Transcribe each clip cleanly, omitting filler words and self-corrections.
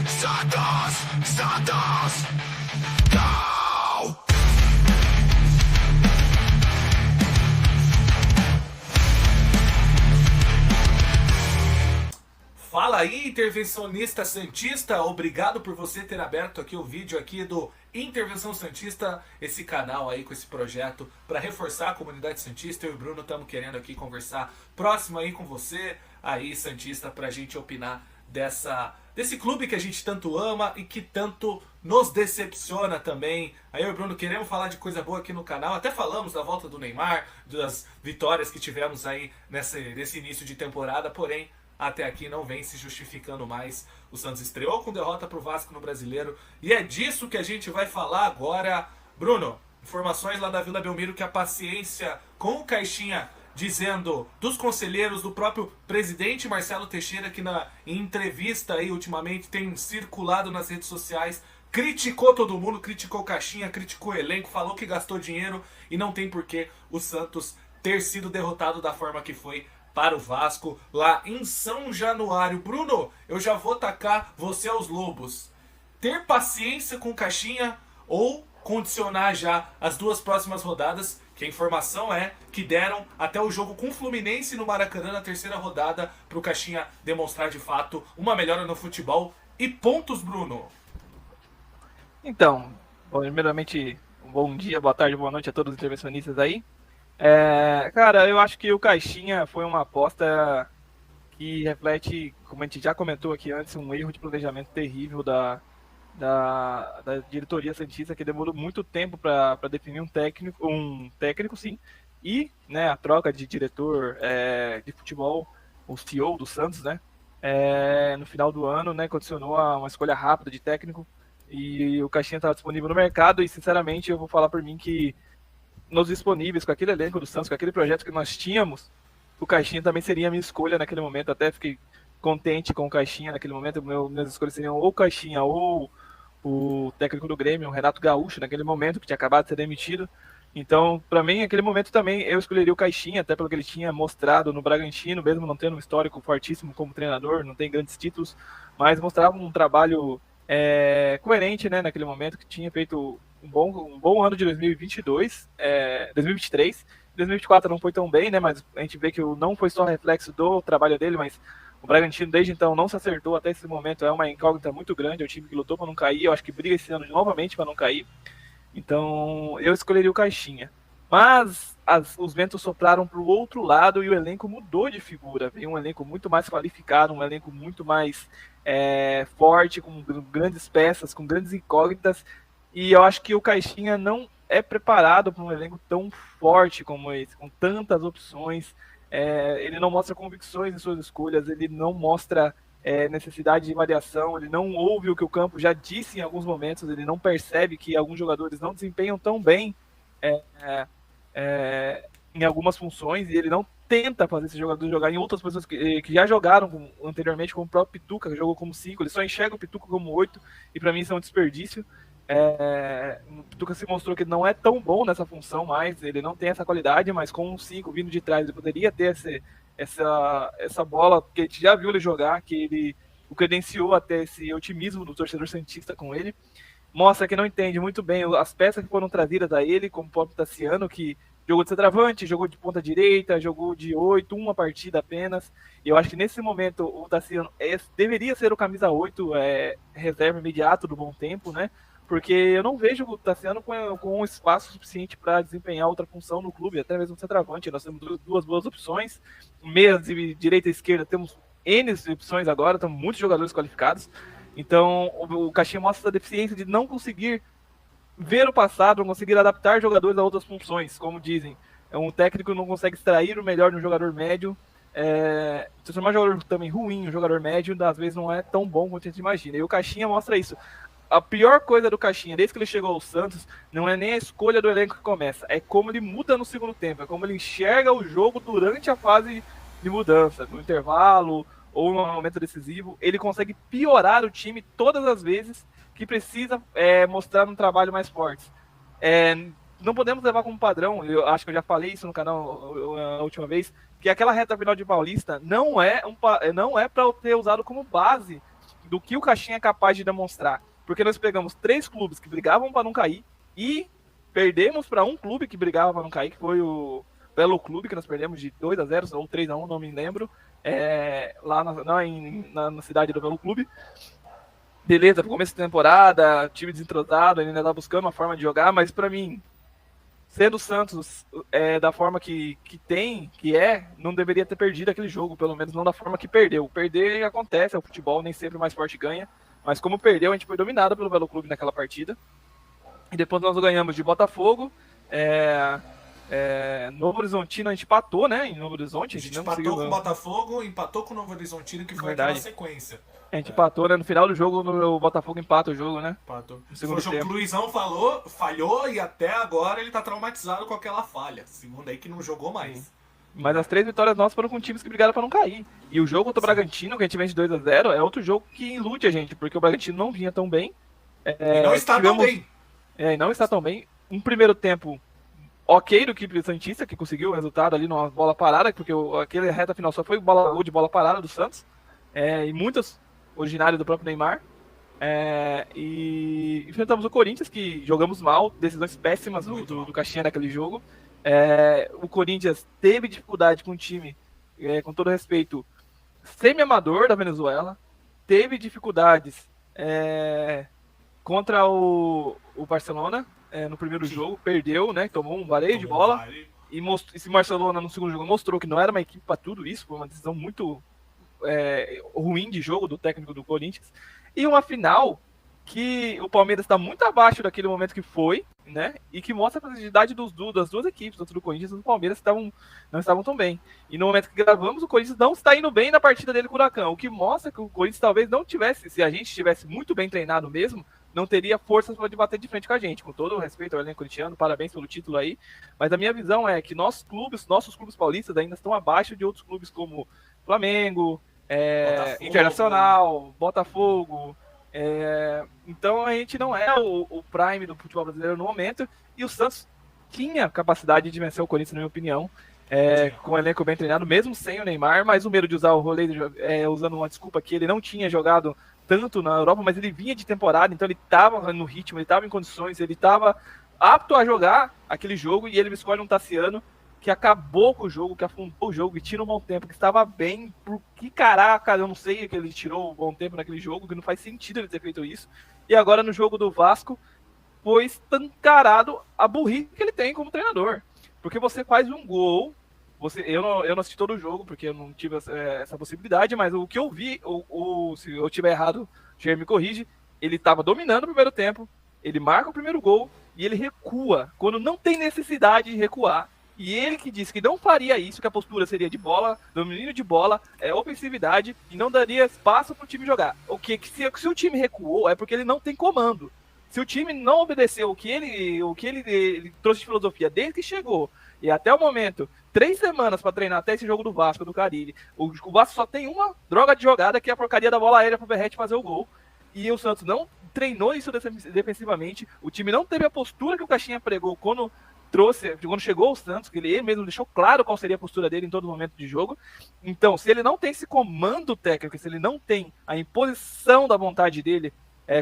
Santos! Santos! Go! Fala aí, intervencionista santista, obrigado por você ter aberto aqui o vídeo aqui do Intervenção Santista, esse canal aí com esse projeto para reforçar a comunidade santista. Eu e o Bruno estamos querendo aqui conversar próximo aí com você, aí santista, pra gente opinar desse clube que a gente tanto ama e que tanto nos decepciona também. Aí eu e o Bruno queremos falar de coisa boa aqui no canal, até falamos da volta do Neymar, das vitórias que tivemos aí nesse início de temporada, porém até aqui não vem se justificando mais. O Santos estreou com derrota pro Vasco no Brasileiro e é disso que a gente vai falar agora. Bruno, informações lá da Vila Belmiro que a paciência com o Caixinha dizendo dos conselheiros, do próprio presidente Marcelo Teixeira, que em entrevista aí ultimamente tem circulado nas redes sociais, criticou todo mundo, criticou o Caixinha, criticou o elenco, falou que gastou dinheiro e não tem porquê o Santos ter sido derrotado da forma que foi para o Vasco lá em São Januário. Bruno, eu já vou tacar você aos lobos. Ter paciência com o Caixinha ou condicionar já as duas próximas rodadas, que a informação é que deram até o jogo com o Fluminense no Maracanã na terceira rodada para o Caixinha demonstrar de fato uma melhora no futebol e pontos, Bruno. Então, primeiramente, um bom dia, boa tarde, boa noite a todos os intervencionistas aí. Cara, eu acho que o Caixinha foi uma aposta que reflete, como a gente já comentou aqui antes, um erro de planejamento terrível da diretoria santista, que demorou muito tempo para definir um técnico, sim, e né, a troca de diretor de futebol, o CEO do Santos, né, no final do ano, né, condicionou a uma escolha rápida de técnico, e o Caixinha estava disponível no mercado, e sinceramente eu vou falar por mim que nos disponíveis, com aquele elenco do Santos, com aquele projeto que nós tínhamos, o Caixinha também seria a minha escolha naquele momento. Até fiquei contente com o Caixinha naquele momento. Minhas escolhas seriam ou o Caixinha ou o técnico do Grêmio, o Renato Gaúcho, naquele momento, que tinha acabado de ser demitido. Então, para mim, naquele momento também, eu escolheria o Caixinha, até pelo que ele tinha mostrado no Bragantino, mesmo não tendo um histórico fortíssimo como treinador, não tem grandes títulos, mas mostrava um trabalho coerente, né, naquele momento, que tinha feito um bom ano de 2022, 2023. 2024 não foi tão bem, né, mas a gente vê que não foi só reflexo do trabalho dele, mas o Bragantino desde então não se acertou até esse momento, é uma incógnita muito grande, é um time que lutou para não cair, eu acho que briga esse ano novamente para não cair, então eu escolheria o Caixinha. Mas os ventos sopraram para o outro lado e o elenco mudou de figura, veio um elenco muito mais qualificado, um elenco muito mais forte, com grandes peças, com grandes incógnitas, e eu acho que o Caixinha não é preparado para um elenco tão forte como esse, com tantas opções. Ele não mostra convicções em suas escolhas, ele não mostra necessidade de variação, ele não ouve o que o campo já disse em alguns momentos, ele não percebe que alguns jogadores não desempenham tão bem em algumas funções, e ele não tenta fazer esses jogadores jogar em outras pessoas que já jogaram anteriormente, como o próprio Pituca, que jogou como 5, ele só enxerga o Pituca como 8, e para mim isso é um desperdício. O Pituca se mostrou que não é tão bom nessa função mais, ele não tem essa qualidade, mas com um 5 vindo de trás, ele poderia ter essa bola que a gente já viu ele jogar, que ele o credenciou até esse otimismo do torcedor santista com ele. Mostra que não entende muito bem as peças que foram trazidas a ele, como o próprio Tassiano, que jogou de centroavante, jogou de ponta direita, jogou de 8, uma partida apenas. E eu acho que nesse momento o Tassiano deveria ser o camisa 8, reserva imediato do Bom Tempo, né? Porque eu não vejo o Tassiano com um espaço suficiente para desempenhar outra função no clube, até mesmo centroavante. Nós temos duas boas opções, meia, direita e esquerda, temos N opções agora, temos muitos jogadores qualificados. Então o Caixinha mostra a deficiência de não conseguir ver o passado, não conseguir adaptar jogadores a outras funções, como dizem. Um técnico não consegue extrair o melhor de um jogador médio, transformar um jogador também ruim, um jogador médio, às vezes não é tão bom quanto a gente imagina. E o Caixinha mostra isso. A pior coisa do Caixinha, desde que ele chegou ao Santos, não é nem a escolha do elenco que começa, é como ele muda no segundo tempo, é como ele enxerga o jogo durante a fase de mudança, no intervalo ou no momento decisivo. Ele consegue piorar o time todas as vezes que precisa mostrar um trabalho mais forte. não podemos levar como padrão, eu acho que eu já falei isso no canal a última vez, que aquela reta final de Paulista não é para ter usado como base do que o Caixinha é capaz de demonstrar. Porque nós pegamos 3 clubes que brigavam para não cair e perdemos para um clube que brigava para não cair, que foi o Belo Clube, que nós perdemos de 2-0 ou 3-1, não me lembro, lá na cidade do Belo Clube. Beleza, começo de temporada, time desentrosado, ele ainda tá buscando uma forma de jogar, mas para mim, sendo o Santos da forma que não deveria ter perdido aquele jogo, pelo menos não da forma que perdeu. Perder acontece, é o futebol, nem sempre o mais forte ganha, mas como perdeu, a gente foi dominado pelo Belo Clube naquela partida. E depois nós ganhamos de Botafogo, Novo Horizontino a gente empatou, né, em Novo Horizonte. A gente empatou com o Botafogo, empatou com o Novo Horizontino, que foi aquela sequência. A gente empatou, né? No final do jogo, o Botafogo empata o jogo, né? Empatou. Foi o jogo que o Luizão falhou e até agora ele tá traumatizado com aquela falha. Segundo aí que não jogou mais. Sim. Mas as 3 vitórias nossas foram com times que brigaram pra não cair. E o jogo contra o Bragantino, que a gente vence 2-0, é outro jogo que ilude a gente, porque o Bragantino não vinha tão bem. E não está tão bem. E não está tão bem. Um primeiro tempo ok do equipe Santista, que conseguiu o resultado ali numa bola parada, porque aquele reta final só foi gol de bola parada do Santos. E muitas originário do próprio Neymar. E enfrentamos o Corinthians, que jogamos mal, decisões péssimas do Caixinha naquele jogo. O Corinthians teve dificuldade com o time, com todo respeito, semi-amador da Venezuela. Teve dificuldades contra o Barcelona no primeiro jogo, perdeu, né? Tomou um vareio de bola. E esse Barcelona no segundo jogo mostrou que não era uma equipe para tudo isso, foi uma decisão muito ruim de jogo do técnico do Corinthians, e uma final que o Palmeiras está muito abaixo daquele momento que foi, né, e que mostra a fragilidade das duas equipes, tanto do Corinthians e do Palmeiras, que não estavam tão bem. E no momento que gravamos, o Corinthians não está indo bem na partida dele com o Huracan, o que mostra que o Corinthians talvez não tivesse, se a gente estivesse muito bem treinado mesmo, não teria forças para debater de frente com a gente. Com todo o respeito ao elenco corintiano, parabéns pelo título aí, mas a minha visão é que nossos clubes paulistas ainda estão abaixo de outros clubes como Flamengo, Internacional, Botafogo. Então a gente não é o prime do futebol brasileiro no momento, e o Santos tinha capacidade de vencer o Corinthians, na minha opinião, com o elenco bem treinado, mesmo sem o Neymar, mas o medo de usar o rolê, usando uma desculpa que ele não tinha jogado tanto na Europa, mas ele vinha de temporada, então ele estava no ritmo, ele estava em condições, ele estava apto a jogar aquele jogo, e ele me escolhe um Tassiano que acabou com o jogo, que afundou o jogo, e tira um bom tempo, que estava bem, por que caraca, eu não sei que ele tirou o bom tempo naquele jogo, que não faz sentido ele ter feito isso. E agora no jogo do Vasco, foi escancarado a burrice que ele tem como treinador. Porque você faz um gol, eu não assisti todo o jogo, porque eu não tive essa possibilidade, mas o que eu vi, se eu estiver errado, o Jair me corrige, ele estava dominando o primeiro tempo, ele marca o primeiro gol, e ele recua, quando não tem necessidade de recuar. E ele que disse que não faria isso, que a postura seria de bola, domínio de bola, ofensividade, e não daria espaço para o time jogar. Se o time recuou, é porque ele não tem comando. Se o time não obedeceu o que ele trouxe de filosofia desde que chegou, e até o momento, 3 semanas para treinar até esse jogo do Vasco, do Carille, o Vasco só tem uma droga de jogada, que é a porcaria da bola aérea para o Verratti fazer o gol. E o Santos não treinou isso defensivamente, o time não teve a postura que o Caixinha pregou quando chegou o Santos, que ele mesmo deixou claro qual seria a postura dele em todo momento de jogo. Então, se ele não tem esse comando técnico, se ele não tem a imposição da vontade dele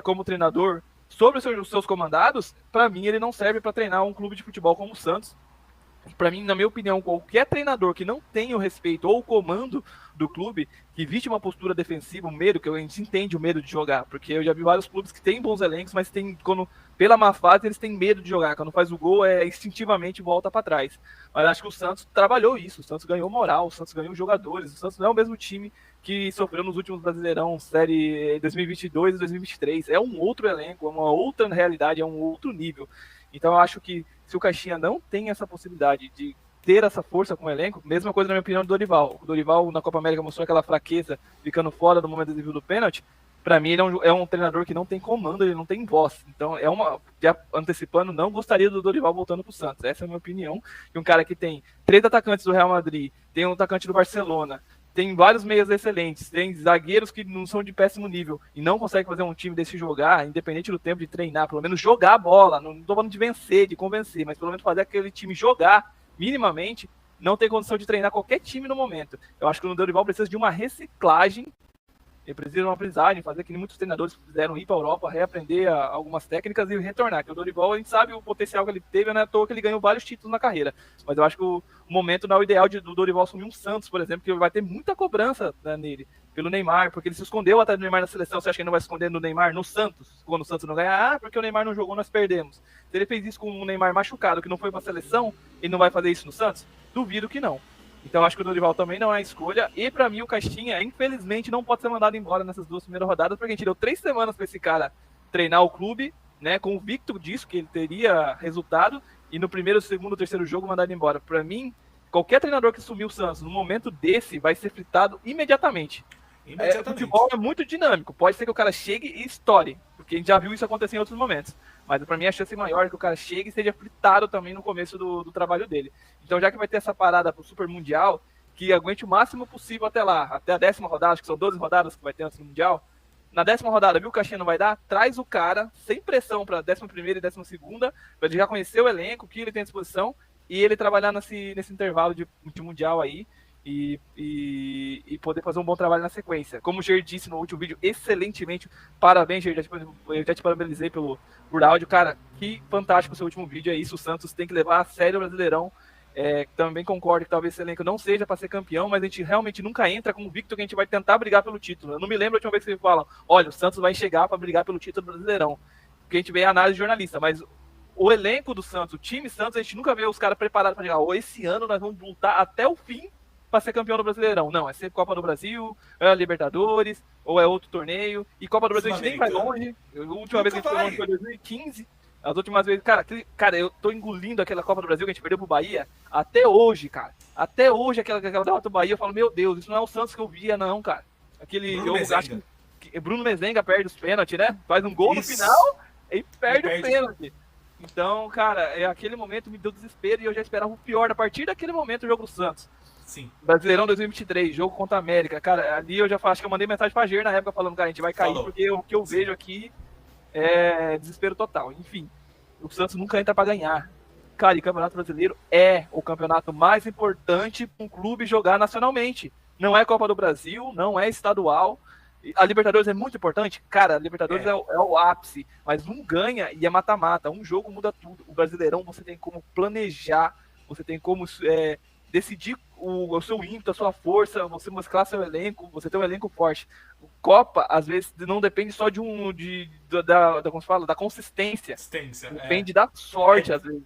como treinador sobre os seus comandados, para mim ele não serve para treinar um clube de futebol como o Santos. Para mim, na minha opinião, qualquer treinador que não tenha o respeito ou o comando do clube, que viste uma postura defensiva, um medo, que a gente entende o medo de jogar, porque eu já vi vários clubes que têm bons elencos, mas pela má fase, eles têm medo de jogar. Quando faz o gol, instintivamente volta para trás. Mas acho que o Santos trabalhou isso, o Santos ganhou moral, o Santos ganhou jogadores, o Santos não é o mesmo time que sofreu nos últimos Brasileirão, série 2022 e 2023. É um outro elenco, é uma outra realidade, é um outro nível. Então eu acho que se o Caixinha não tem essa possibilidade de ter essa força com o elenco, mesma coisa na minha opinião do Dorival. O Dorival na Copa América mostrou aquela fraqueza, ficando fora do momento decisivo do pênalti. Para mim ele é um treinador que não tem comando, ele não tem voz. Então já antecipando, não gostaria do Dorival voltando para o Santos. Essa é a minha opinião. E um cara que tem 3 atacantes do Real Madrid, tem um atacante do Barcelona, tem vários meias excelentes, tem zagueiros que não são de péssimo nível e não conseguem fazer um time desse jogar, independente do tempo de treinar, pelo menos jogar a bola, não estou falando de vencer, de convencer, mas pelo menos fazer aquele time jogar minimamente, não tem condição de treinar qualquer time no momento. Eu acho que o Dorival precisa de uma reciclagem, ele precisa de uma aprendizagem, fazer que muitos treinadores fizeram, ir para a Europa, reaprender algumas técnicas e retornar, que o Dorival, a gente sabe o potencial que ele teve, não é à toa que ele ganhou vários títulos na carreira, mas eu acho que o momento não é o ideal do Dorival assumir um Santos, por exemplo, que vai ter muita cobrança, né, nele, pelo Neymar, porque ele se escondeu atrás do Neymar na seleção. Você acha que ele não vai se esconder no Neymar no Santos, quando o Santos não ganhar? Porque o Neymar não jogou, nós perdemos. Se ele fez isso com o Neymar machucado, que não foi para a seleção, ele não vai fazer isso no Santos? Duvido que não. Então acho que o Dorival também não é a escolha. E pra mim o Caixinha, infelizmente, não pode ser mandado embora nessas 2 primeiras rodadas, porque a gente deu 3 semanas pra esse cara treinar o clube, né, convicto disso, que ele teria resultado, e no primeiro, segundo, terceiro jogo mandar ele embora. Pra mim, qualquer treinador que assumiu o Santos no momento desse vai ser fritado imediatamente. O futebol é muito dinâmico. Pode ser que o cara chegue e estoure, porque a gente já viu isso acontecer em outros momentos. Mas pra mim a chance maior é que o cara chegue e seja fritado também no começo do trabalho dele. Então, já que vai ter essa parada pro Super Mundial, que aguente o máximo possível até lá, até a 10ª rodada, acho que são 12 rodadas que vai ter antes do Mundial. Na 10ª rodada, viu, o Caixinha não vai dar? Traz o cara sem pressão pra 11ª e 12ª, pra ele já conhecer o elenco, o que ele tem à disposição, e ele trabalhar nesse intervalo de Mundial aí. E poder fazer um bom trabalho na sequência. Como o Jair disse no último vídeo, excelentemente. Parabéns, Jair. Eu já te parabenizei por áudio. Cara, que fantástico o seu último vídeo. É isso. O Santos tem que levar a sério o Brasileirão. Também concordo que talvez esse elenco não seja para ser campeão, mas a gente realmente nunca entra convicto que a gente vai tentar brigar pelo título. Eu não me lembro a última vez que você fala: olha, o Santos vai chegar para brigar pelo título do Brasileirão. Porque a gente vê a análise de jornalista, mas o elenco do Santos, o time Santos, a gente nunca vê os caras preparados para jogar. Esse ano nós vamos lutar até o fim para ser campeão do Brasileirão. Não, é ser Copa do Brasil, é Libertadores, ou é outro torneio. E Copa do Brasil a gente nem vai longe. A última vez que a gente foi longe foi em 2015. As últimas vezes, cara, eu tô engolindo aquela Copa do Brasil que a gente perdeu pro Bahia até hoje, cara. Até hoje aquela derrota do Bahia, eu falo, meu Deus, isso não é o Santos que eu via, não, cara. Aquele Bruno jogo, acho que Bruno Mezenga perde os pênaltis, né? Faz um gol no final e perde o pênalti. Então, cara, aquele momento me deu desespero e eu já esperava o pior. A partir daquele momento, o jogo do Santos. Sim. Brasileirão 2023, jogo contra a América. Cara, ali eu já acho que eu mandei mensagem pra Ger na época falando, cara, a gente vai cair, porque o que eu vejo aqui é desespero total. Enfim, o Santos nunca entra pra ganhar. Cara, e o Campeonato Brasileiro é o campeonato mais importante para um clube jogar nacionalmente. Não é Copa do Brasil, não é estadual. A Libertadores é muito importante? Cara, a Libertadores é o ápice, mas um ganha e é mata-mata. Um jogo muda tudo. O Brasileirão você tem como planejar, você tem como decidir o seu ímpeto, a sua força, você mesclar seu elenco, você tem um elenco forte. Copa, às vezes, não depende só como se fala, da consistência. Depende da sorte, às vezes.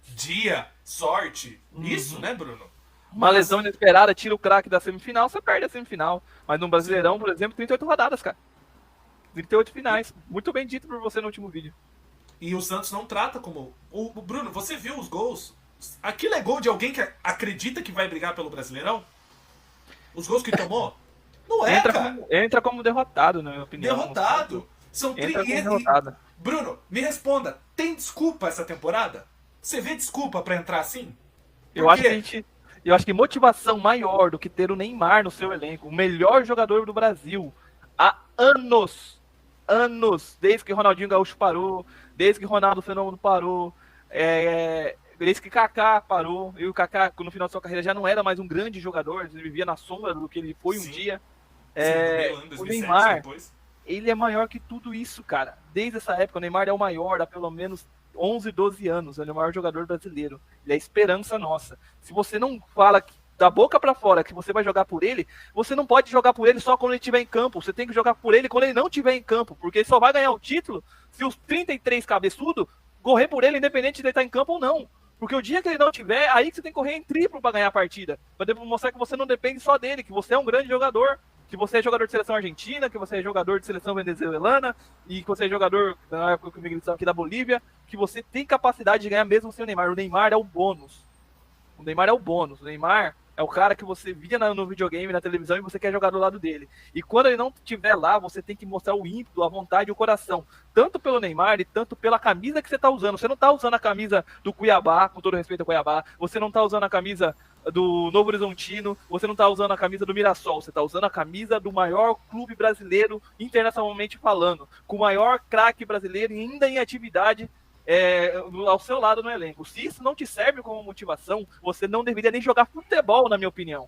Sorte. Isso, né, Bruno? Uma lesão inesperada, tira o craque da semifinal, você perde a semifinal. Mas no Brasileirão, por exemplo, 38 rodadas, cara. 38 finais. Muito bem dito por você no último vídeo. E o Santos não trata como... O Bruno, você viu os gols? Aquilo é gol de alguém que acredita que vai brigar pelo Brasileirão? Os gols que tomou? Não é, cara. Entra como derrotado, na minha opinião. Derrotado. São derrotado. Bruno, me responda. Tem desculpa essa temporada? Você vê desculpa pra entrar assim? Eu acho que motivação maior do que ter o Neymar no seu elenco, o melhor jogador do Brasil, há anos, desde que Ronaldinho Gaúcho parou, desde que Ronaldo Fenômeno parou, desde que Kaká parou, e o Kaká, no final da sua carreira, já não era mais um grande jogador, ele vivia na sombra do que ele foi um dia. O Neymar, ele é maior que tudo isso, cara. Desde essa época, o Neymar é o maior, há pelo menos 11, 12 anos, ele é o maior jogador brasileiro. Ele é a esperança nossa. Se você não fala da boca pra fora que você vai jogar por ele, você não pode jogar por ele só quando ele estiver em campo. Você tem que jogar por ele quando ele não estiver em campo, porque ele só vai ganhar o título se os 33 cabeçudos correr por ele, independente de ele estar em campo ou não. Porque o dia que ele não tiver, aí que você tem que correr em triplo pra ganhar a partida. Pra mostrar que você não depende só dele, que você é um grande jogador, que você é jogador de seleção argentina, que você é jogador de seleção venezuelana, e que você é jogador, na época que eu aqui da Bolívia, que você tem capacidade de ganhar mesmo sem o Neymar. O Neymar é o bônus. O Neymar é o bônus. O Neymar é o cara que você via no videogame, na televisão, e você quer jogar do lado dele. E quando ele não estiver lá, você tem que mostrar o ímpeto, a vontade e o coração. Tanto pelo Neymar e tanto pela camisa que você está usando. Você não está usando a camisa do Cuiabá, com todo respeito ao Cuiabá. Você não está usando a camisa do Novo Horizontino, você não tá usando a camisa do Mirassol, você tá usando a camisa do maior clube brasileiro, internacionalmente falando, com o maior craque brasileiro e ainda em atividade ao seu lado no elenco. Se isso não te serve como motivação, você não deveria nem jogar futebol, na minha opinião.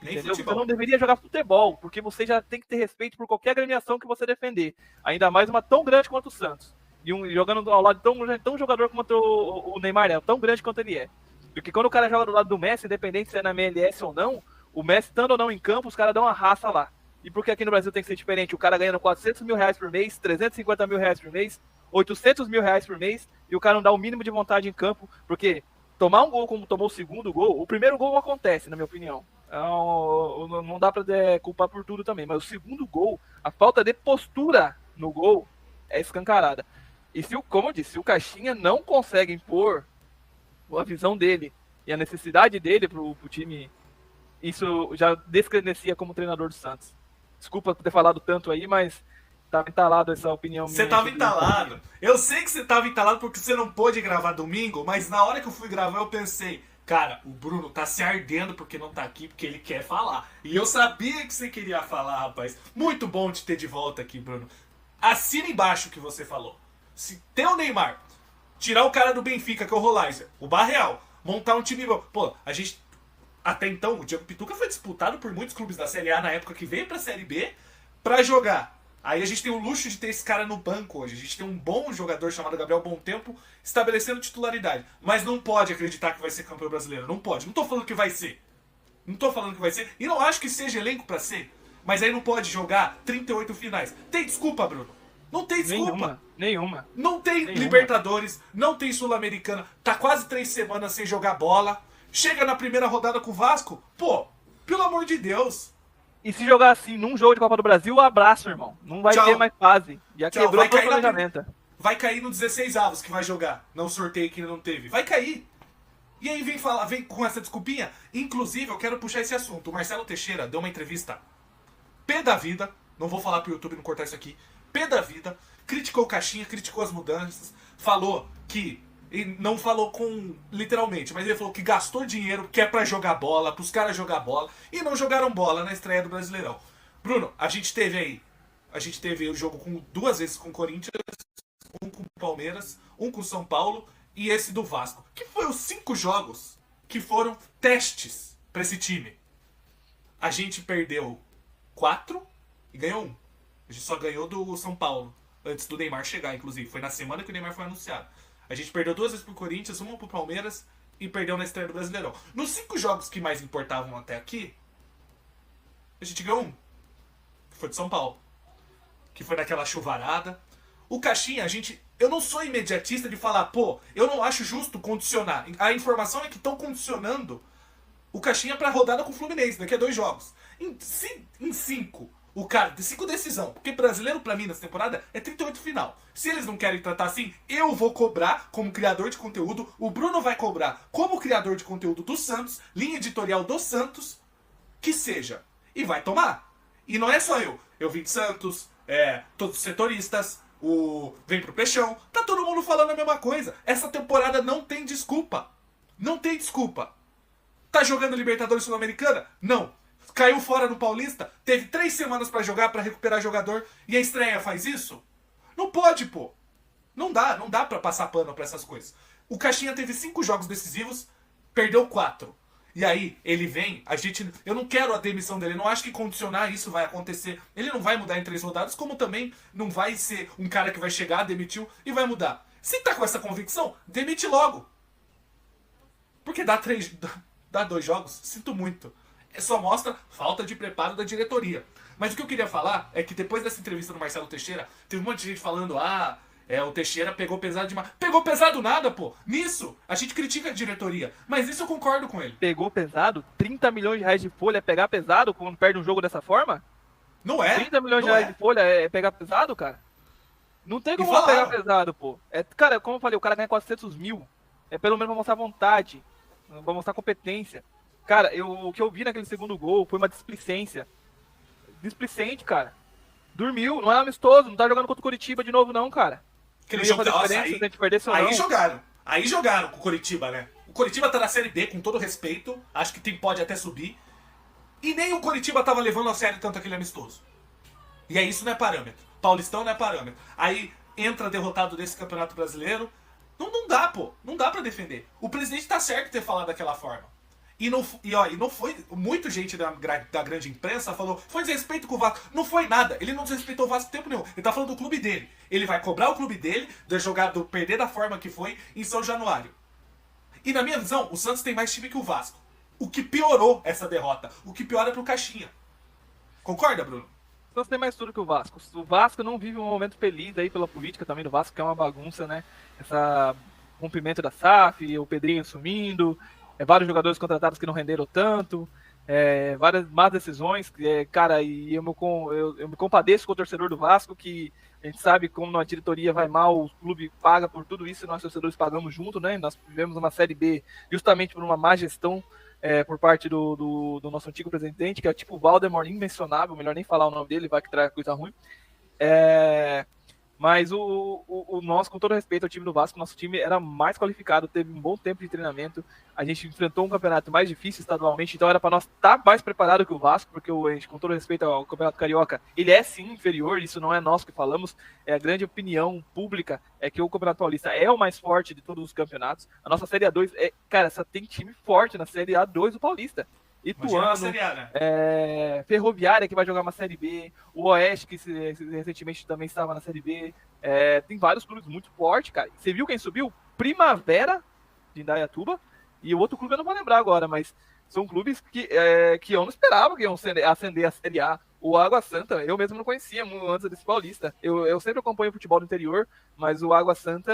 Nem Entendeu? futebol. Você não deveria jogar futebol, porque você já tem que ter respeito por qualquer agremiação que você defender. Ainda mais uma tão grande quanto o Santos. E jogando ao lado de tão jogador quanto o Neymar é, tão grande quanto ele é. Porque quando o cara joga do lado do Messi, independente se é na MLS ou não, o Messi estando ou não em campo, os caras dão uma raça lá. E porque aqui no Brasil tem que ser diferente? O cara ganhando 400 mil reais por mês, 350 mil reais por mês, 800 mil reais por mês, e o cara não dá o mínimo de vontade em campo, porque tomar um gol como tomou o segundo gol, o primeiro gol acontece, na minha opinião. Não dá pra culpar por tudo também, mas o segundo gol, a falta de postura no gol é escancarada. E como eu disse, se o Caixinha não consegue impor a visão dele e a necessidade dele pro time, isso já descredencia como treinador do Santos. Desculpa por ter falado tanto aí, mas tava entalado essa opinião minha. Você tava entalado. Eu sei que você tava entalado porque você não pôde gravar domingo, mas na hora que eu fui gravar eu pensei, cara, o Bruno tá se ardendo porque não tá aqui, porque ele quer falar. E eu sabia que você queria falar, rapaz. Muito bom te ter de volta aqui, Bruno. Assina embaixo o que você falou. Se tem o Neymar, tirar o cara do Benfica, que é o Rolaiser, o Barreal, montar um time... Pô, a gente... Até então, o Diego Pituca foi disputado por muitos clubes da Série A na época que veio pra Série B pra jogar. Aí a gente tem o luxo de ter esse cara no banco hoje. A gente tem um bom jogador chamado Gabriel Bom Tempo estabelecendo titularidade. Mas não pode acreditar que vai ser campeão brasileiro. Não pode. Não tô falando que vai ser. Não tô falando que vai ser. E não acho que seja elenco pra ser. Mas aí não pode jogar 38 finais. Tem desculpa, Bruno? Não tem desculpa. Nenhuma. Não tem Libertadores, não tem Sul-Americana. Tá quase 3 semanas sem jogar bola. Chega na primeira rodada com o Vasco. Pô, pelo amor de Deus. E se jogar assim num jogo de Copa do Brasil, abraço, irmão. Não vai ter mais fase. Já quebrou todo o planejamento. Vai cair no 16 avos que vai jogar. Não sorteio que ainda não teve. Vai cair. E aí vem com essa desculpinha. Inclusive, eu quero puxar esse assunto. O Marcelo Teixeira deu uma entrevista pé da vida. Não vou falar pro YouTube não cortar isso aqui. Pé da vida. Criticou o Caixinha, criticou as mudanças. Falou que... E não falou com literalmente, mas ele falou que gastou dinheiro que é pra jogar bola, pros caras jogar bola, e não jogaram bola na estreia do Brasileirão. Bruno, a gente teve o jogo com 2 vezes com o Corinthians, um com o Palmeiras, um com o São Paulo e esse do Vasco, que foi os 5 jogos que foram testes pra esse time. A gente perdeu 4 e ganhou 1. A gente só ganhou do São Paulo, antes do Neymar chegar, inclusive. Foi na semana que o Neymar foi anunciado. A gente perdeu 2 vezes pro Corinthians, uma pro Palmeiras e perdeu na estreia do Brasileirão. Nos 5 jogos que mais importavam até aqui, a gente ganhou 1. Que foi de São Paulo. Que foi naquela chuvarada. O Caixinha, eu não sou imediatista de falar, pô, eu não acho justo condicionar. A informação é que estão condicionando o Caixinha pra rodada com o Fluminense, daqui a 2 jogos. Em 5... O cara, de 5 decisão, porque brasileiro pra mim nessa temporada é 38 final. Se eles não querem tratar assim, eu vou cobrar como criador de conteúdo, o Bruno vai cobrar como criador de conteúdo do Santos, linha editorial do Santos, que seja. E vai tomar. E não é só eu. Eu vim de Santos, todos os setoristas, vem pro Peixão, tá todo mundo falando a mesma coisa. Essa temporada não tem desculpa. Não tem desculpa. Tá jogando Libertadores Sul-Americana? Não. Caiu fora no Paulista, teve 3 semanas pra jogar, pra recuperar jogador, e a estreia faz isso? Não pode, pô. Não dá pra passar pano pra essas coisas. O Caixinha teve 5 jogos decisivos, perdeu 4. E aí, ele vem, eu não quero a demissão dele, não acho que condicionar isso vai acontecer. Ele não vai mudar em 3 rodadas, como também não vai ser um cara que vai chegar, demitiu e vai mudar. Se tá com essa convicção, demite logo. Porque dá 2 jogos, sinto muito. Só mostra falta de preparo da diretoria. Mas o que eu queria falar é que depois dessa entrevista do Marcelo Teixeira, teve um monte de gente falando, o Teixeira pegou pesado demais. Pegou pesado nada, pô. Nisso, a gente critica a diretoria. Mas nisso eu concordo com ele. Pegou pesado? 30 milhões de reais de folha é pegar pesado quando perde um jogo dessa forma? Não é. 30 milhões de reais de folha é pegar pesado, cara? Não tem como pegar pesado, pô. Cara, como eu falei, o cara ganha 400 mil. É pelo menos pra mostrar vontade. Pra mostrar competência. Cara, o que eu vi naquele segundo gol foi uma displicência. Displicente, cara. Dormiu, não é amistoso, não tá jogando contra o Coritiba de novo não, cara. Aí jogaram com o Coritiba, né? O Coritiba tá na Série B, com todo respeito. Acho que pode até subir. E nem o Coritiba tava levando a sério tanto aquele amistoso. E aí isso não é parâmetro. Paulistão não é parâmetro. Aí entra derrotado desse Campeonato Brasileiro. Não dá, pô. Não dá pra defender. O presidente tá certo em ter falado daquela forma. E não foi... Muita gente da grande imprensa falou, foi desrespeito com o Vasco. Não foi nada. Ele não desrespeitou o Vasco tempo nenhum. Ele tá falando do clube dele. Ele vai cobrar o clube dele do perder da forma que foi em São Januário. E na minha visão, o Santos tem mais time que o Vasco. O que piorou essa derrota. O que piora pro Caixinha. Concorda, Bruno? O Santos tem mais tudo que o Vasco. O Vasco não vive um momento feliz aí pela política também do Vasco, que é uma bagunça, né? Essa rompimento da SAF, o Pedrinho sumindo, vários jogadores contratados que não renderam tanto, várias más decisões, cara, e eu me compadeço com o torcedor do Vasco, que a gente sabe como a diretoria vai mal, o clube paga por tudo isso e nós torcedores pagamos junto, né? Nós vivemos uma Série B justamente por uma má gestão por parte do nosso antigo presidente, que é tipo o Valdemar, inmencionável, melhor nem falar o nome dele, vai que traz coisa ruim. Mas o nosso, com todo respeito ao time do Vasco, nosso time era mais qualificado, teve um bom tempo de treinamento, a gente enfrentou um campeonato mais difícil estadualmente, então era para nós estar mais preparado que o Vasco, porque a gente, com todo respeito ao Campeonato Carioca, ele é sim inferior, isso não é nós que falamos, a grande opinião pública é que o Campeonato Paulista é o mais forte de todos os campeonatos. A nossa Série A2, cara, só tem time forte na Série A2 do Paulista. Ituano, Ferroviária, que vai jogar uma Série B, o Oeste, que recentemente também estava na Série B, tem vários clubes muito fortes, cara. Você viu quem subiu? Primavera, de Indaiatuba, e o outro clube eu não vou lembrar agora, mas são clubes que eu não esperava que iam ascender a Série A. O Água Santa, eu mesmo não conhecia antes desse Paulista. Eu sempre acompanho o futebol do interior, mas o Água Santa,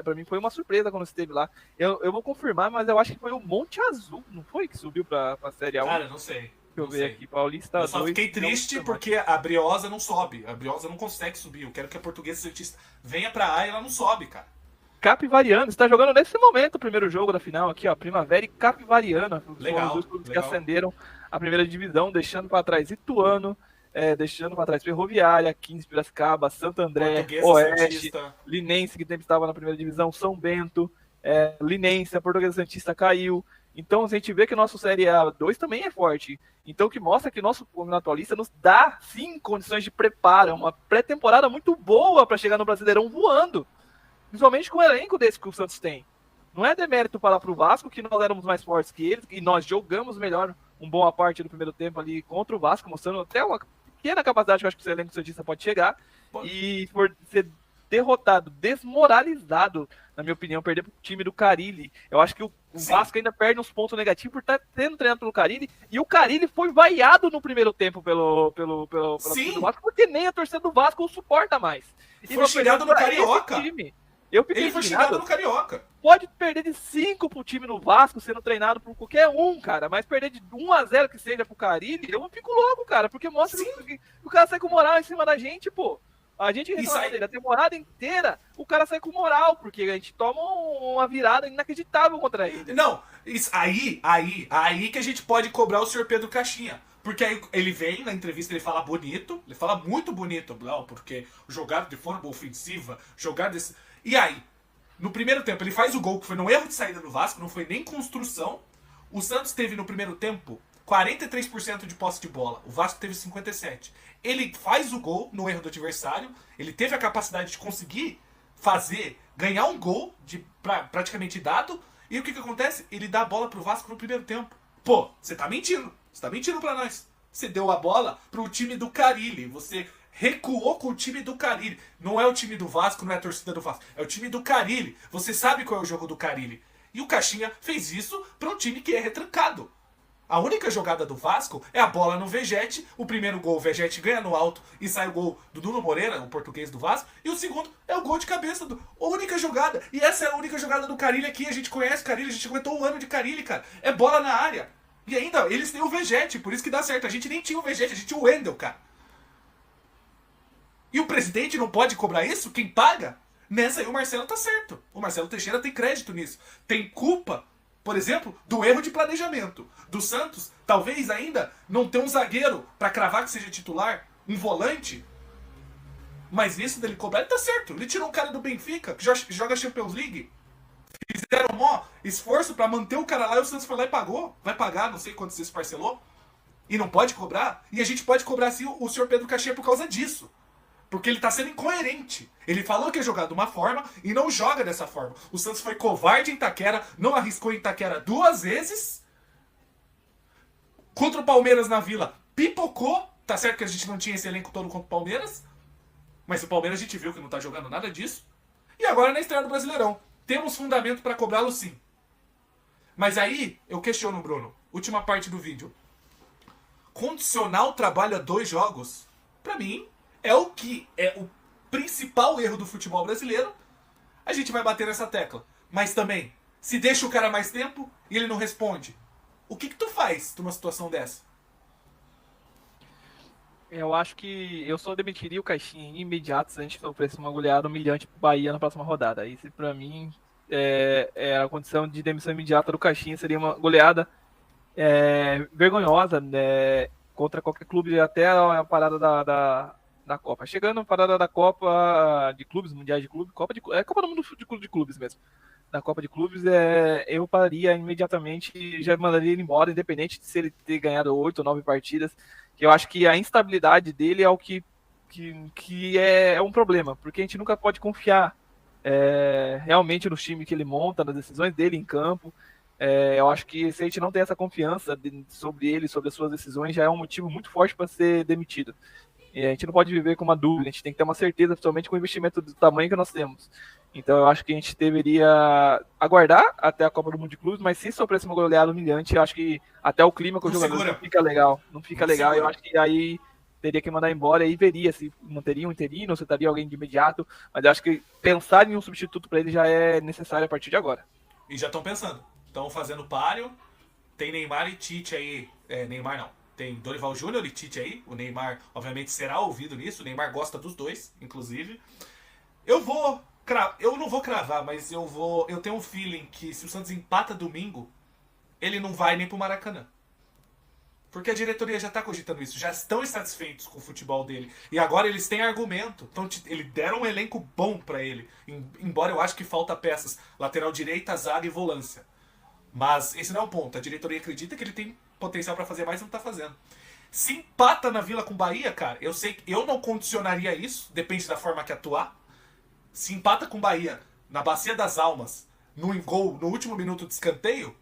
pra mim, foi uma surpresa quando esteve lá. Eu vou confirmar, mas eu acho que foi o Monte Azul, não foi? Que subiu pra Série A1? Cara, não sei. Deixa eu ver aqui, Paulista 2. Eu só fiquei triste porque a Briosa não sobe. A Briosa não consegue subir. Eu quero que a Portuguesa Santista venha pra A e ela não sobe, cara. Capivariano, está jogando nesse momento o primeiro jogo da final aqui, ó, Primavera e Capivariana. Legal, os dois clubes que ascenderam a primeira divisão, deixando para trás Ituano, deixando para trás Ferroviária, 15 Piracicaba, Santo André, Portuguesa Oeste, Santista. Linense, que sempre estava na primeira divisão, São Bento, Linense, a Portuguesa Santista caiu. Então a gente vê que o nosso Série A2 também é forte. Então que mostra que o nosso Campeonato Paulista nos dá, sim, condições de preparo, uma pré-temporada muito boa para chegar no Brasileirão voando. Principalmente com o elenco desse que o Santos tem. Não é demérito falar pro Vasco que nós éramos mais fortes que eles, e nós jogamos melhor uma boa parte do primeiro tempo ali contra o Vasco, mostrando até uma pequena capacidade que eu acho que o elenco santista pode chegar. E por ser derrotado, desmoralizado, na minha opinião, perder pro time do Carille. Eu acho que o Vasco ainda perde uns pontos negativos por estar sendo treinado pelo Carille, e o Carille foi vaiado no primeiro tempo pelo time do Vasco, porque nem a torcida do Vasco o suporta mais. E foi xingado no Carioca. Ele foi xingado no Carioca. Pode perder de 5 pro time no Vasco, sendo treinado por qualquer um, cara. Mas perder de 1-0 que seja pro Carille, eu fico louco, cara. Porque mostra que o cara sai com moral em cima da gente, pô. A gente reclama dele a temporada inteira, o cara sai com moral, porque a gente toma uma virada inacreditável contra ele. Não, isso, aí que a gente pode cobrar o senhor Pedro Caixinha. Porque aí ele vem na entrevista, ele fala bonito, ele fala muito bonito, não, porque jogar de forma ofensiva, jogar desse... E aí, no primeiro tempo, ele faz o gol, que foi no erro de saída do Vasco, não foi nem construção. O Santos teve no primeiro tempo 43% de posse de bola, o Vasco teve 57%. Ele faz o gol no erro do adversário, ele teve a capacidade de conseguir ganhar um gol praticamente dado, e o que acontece? Ele dá a bola pro Vasco no primeiro tempo. Pô, você tá mentindo pra nós. Você deu a bola pro time do Carille, você recuou com o time do Carille. Não é o time do Vasco, não é a torcida do Vasco, é o time do Carille. Você sabe qual é o jogo do Carille. E o Caixinha fez isso para um time que é retrancado. A única jogada do Vasco é a bola no Vegete. O primeiro gol, o Vegete ganha no alto e sai o gol do Nuno Moreira, o português do Vasco. E o segundo é o gol de cabeça. A única jogada. E essa é a única jogada do Carille aqui. A gente conhece o Carille, a gente comentou um ano de Carille, cara. É bola na área. E ainda, eles têm o Vegete, por isso que dá certo. A gente nem tinha o Vegete, a gente tinha o Wendel, cara. E o presidente não pode cobrar isso? Quem paga? Nessa aí o Marcelo tá certo. O Marcelo Teixeira tem crédito nisso. Tem culpa, por exemplo, do erro de planejamento. Do Santos, talvez ainda não ter um zagueiro pra cravar que seja titular, um volante. Mas nisso dele cobrar, ele tá certo. Ele tirou um cara do Benfica, que joga Champions League. fizeram mó esforço pra manter o cara lá e o Santos foi lá e pagou. Vai pagar, não sei quantos vezes parcelou. E não pode cobrar. E a gente pode cobrar sim o senhor Pedro Caixinha por causa disso. Porque ele tá sendo incoerente. Ele falou que ia jogar de uma forma e não joga dessa forma. O Santos foi covarde em Itaquera, não arriscou em Itaquera 2 vezes. Contra o Palmeiras na Vila, pipocou. Tá certo que a gente não tinha esse elenco todo contra o Palmeiras. Mas o Palmeiras a gente viu que não tá jogando nada disso. E agora na estreia do Brasileirão. Temos fundamento pra cobrá-lo sim. Mas aí, eu questiono, Bruno. Última parte do vídeo. Condicionar o trabalho a 2 jogos, pra mim, é o que é o principal erro do futebol brasileiro. A gente vai bater nessa tecla. Mas também, se deixa o cara mais tempo e ele não responde, o que tu faz numa situação dessa? Eu acho que eu só demitiria o Caixinha imediato se a gente oferecer uma goleada humilhante pro Bahia na próxima rodada. Isso, pra mim, é a condição de demissão imediata do Caixinha. Seria uma goleada vergonhosa, né, contra qualquer clube, até a parada da Copa. Chegando a parada da Copa de Clubes, Mundiais de Clubes, Copa do Mundo de Clubes mesmo. Na Copa de Clubes, eu pararia imediatamente e já mandaria ele embora, independente de se ele ter ganhado 8 ou 9 partidas. Que eu acho que a instabilidade dele é o que é um problema, porque a gente nunca pode confiar realmente no time que ele monta, nas decisões dele em campo. Eu acho que se a gente não tem essa confiança sobre ele, sobre as suas decisões, já é um motivo muito forte para ser demitido. E a gente não pode viver com uma dúvida, a gente tem que ter uma certeza, principalmente com o investimento do tamanho que nós temos. Então eu acho que a gente deveria aguardar até a Copa do Mundo de Clubes, mas se sofresse uma goleada humilhante, eu acho que até o clima com os jogadores não fica legal. Não fica legal, eu acho que aí teria que mandar embora e veria se manteria um interino, se estaria alguém de imediato, mas eu acho que pensar em um substituto para ele já é necessário a partir de agora. E já estão pensando. Estão fazendo páreo. Tem Neymar e Tite aí. Neymar não. Tem Dorival Júnior e Tite aí. O Neymar, obviamente, será ouvido nisso. O Neymar gosta dos dois, inclusive. Eu não vou cravar, mas eu tenho um feeling que se o Santos empata domingo, ele não vai nem pro Maracanã. Porque a diretoria já tá cogitando isso. Já estão insatisfeitos com o futebol dele. E agora eles têm argumento. Então eles deram um elenco bom pra ele. Embora eu acho que falta peças. Lateral direita, zaga e volância. Mas esse não é o ponto. A diretoria acredita que ele tem potencial pra fazer mais e não tá fazendo. Se empata na Vila com o Bahia, cara, eu sei que eu não condicionaria isso, depende da forma que atuar. Se empata com o Bahia na Bacia das Almas, no gol, no último minuto de escanteio,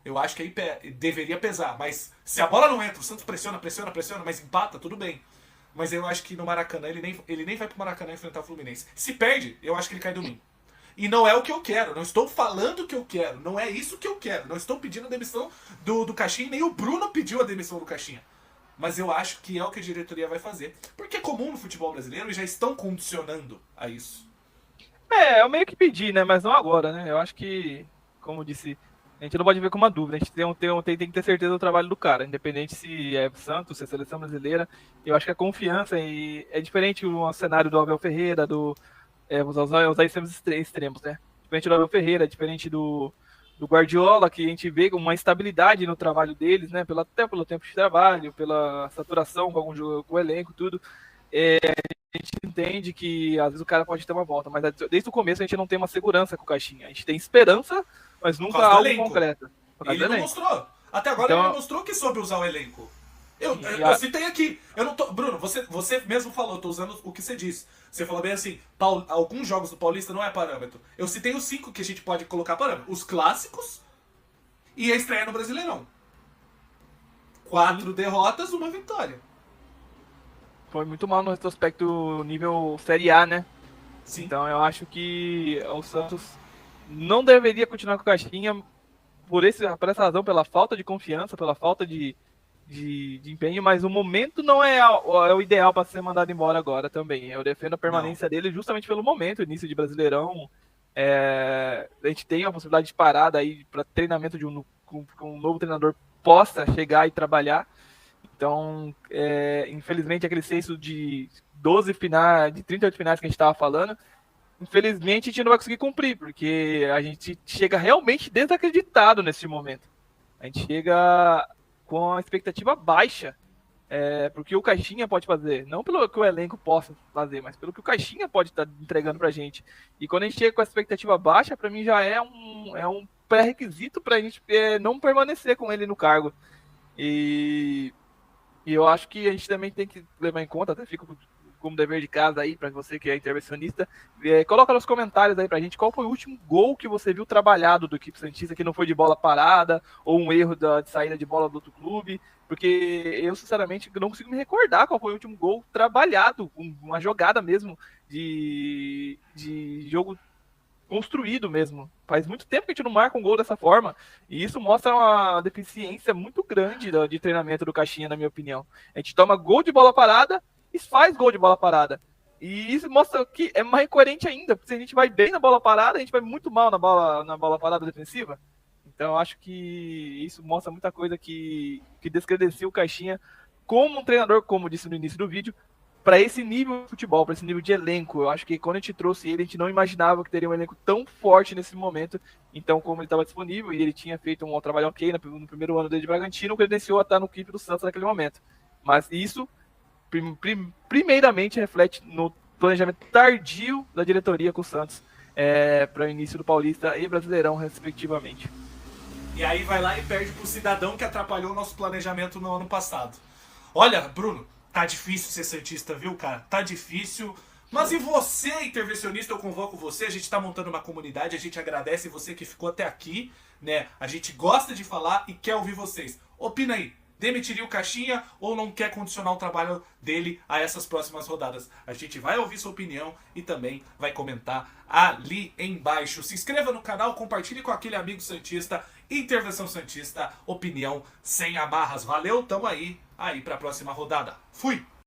eu acho que aí deveria pesar. Mas se a bola não entra, o Santos pressiona, mas empata, tudo bem. Mas eu acho que no Maracanã, ele nem vai pro Maracanã enfrentar o Fluminense. Se perde, eu acho que ele cai domingo. E não é o que eu quero. Não estou falando o que eu quero. Não é isso que eu quero. Não estou pedindo a demissão do Caixinha. Nem o Bruno pediu a demissão do Caixinha. Mas eu acho que é o que a diretoria vai fazer. Porque é comum no futebol brasileiro e já estão condicionando a isso. Eu meio que pedi, né? Mas não agora, né? Eu acho que, como disse, a gente não pode ver com uma dúvida. A gente tem que ter certeza do trabalho do cara. Independente se é Santos, se é seleção brasileira. Eu acho que a confiança é diferente o cenário do Abel Ferreira, vou usar esses extremos, né? Diferente do Abel Ferreira, diferente do Guardiola, que a gente vê uma estabilidade no trabalho deles, né? Até pelo tempo de trabalho, pela saturação com algum jogo, com o elenco, tudo. A gente entende que às vezes o cara pode ter uma volta, mas desde o começo a gente não tem uma segurança com o Caixinha. A gente tem esperança, mas nunca algo concreto. Ele não mostrou. Até agora ele não mostrou que soube usar o elenco. Eu citei aqui. Eu não tô. Bruno, você mesmo falou, eu tô usando o que você disse. Você falou bem assim, alguns jogos do Paulista não é parâmetro. Eu citei os 5 que a gente pode colocar parâmetro. Os clássicos e a estreia no Brasileirão. 4 derrotas, 1 vitória. Foi muito mal no retrospecto nível Série A, né? Sim. Então eu acho que o Santos não deveria continuar com o Caixinha por essa razão, pela falta de confiança, pela falta de empenho, mas o momento não é o ideal para ser mandado embora agora também. Eu defendo a permanência dele justamente pelo momento, início de Brasileirão. A gente tem a possibilidade de parada aí para treinamento com um novo treinador possa chegar e trabalhar. Então, infelizmente, aquele censo de 12 finais, de 38 finais que a gente estava falando, infelizmente a gente não vai conseguir cumprir, porque a gente chega realmente desacreditado nesse momento. A gente chega com a expectativa baixa pro que o Caixinha pode fazer. Não pelo que o elenco possa fazer, mas pelo que o Caixinha pode estar entregando pra gente. E quando a gente chega com a expectativa baixa, pra mim já é um pré-requisito pra gente não permanecer com ele no cargo. E eu acho que a gente também tem que levar em conta, até fico como dever de casa aí, para você que é intervencionista, coloca nos comentários aí pra gente qual foi o último gol que você viu trabalhado do equipe santista, que não foi de bola parada, ou um erro de saída de bola do outro clube, porque eu, sinceramente, não consigo me recordar qual foi o último gol trabalhado, uma jogada mesmo de jogo construído mesmo. Faz muito tempo que a gente não marca um gol dessa forma. E isso mostra uma deficiência muito grande de treinamento do Caixinha, na minha opinião. A gente toma gol de bola parada e faz gol de bola parada. E isso mostra que é mais coerente ainda, porque se a gente vai bem na bola parada, a gente vai muito mal na bola parada defensiva. Então eu acho que isso mostra muita coisa que descredencia o Caixinha como um treinador, como eu disse no início do vídeo, para esse nível de futebol, para esse nível de elenco. Eu acho que quando a gente trouxe ele, a gente não imaginava que teria um elenco tão forte nesse momento. Então, como ele estava disponível e ele tinha feito um trabalho ok no primeiro ano dele de Bragantino, credenciou a estar no equipe do Santos naquele momento. Mas isso, primeiramente, reflete no planejamento tardio da diretoria com o Santos para o início do Paulista e Brasileirão, respectivamente. E aí vai lá e perde pro cidadão que atrapalhou o nosso planejamento no ano passado. Olha, Bruno, tá difícil ser santista, viu, cara? Tá difícil. Mas e você, intervencionista, eu convoco você. A gente tá montando uma comunidade, a gente agradece você que ficou até aqui, né? A gente gosta de falar e quer ouvir vocês. Opina aí. Demitiria o Caixinha ou não quer condicionar o trabalho dele a essas próximas rodadas? A gente vai ouvir sua opinião e também vai comentar ali embaixo. Se inscreva no canal, compartilhe com aquele amigo santista. Intervenção Santista, opinião sem amarras. Valeu, tamo aí pra próxima rodada. Fui!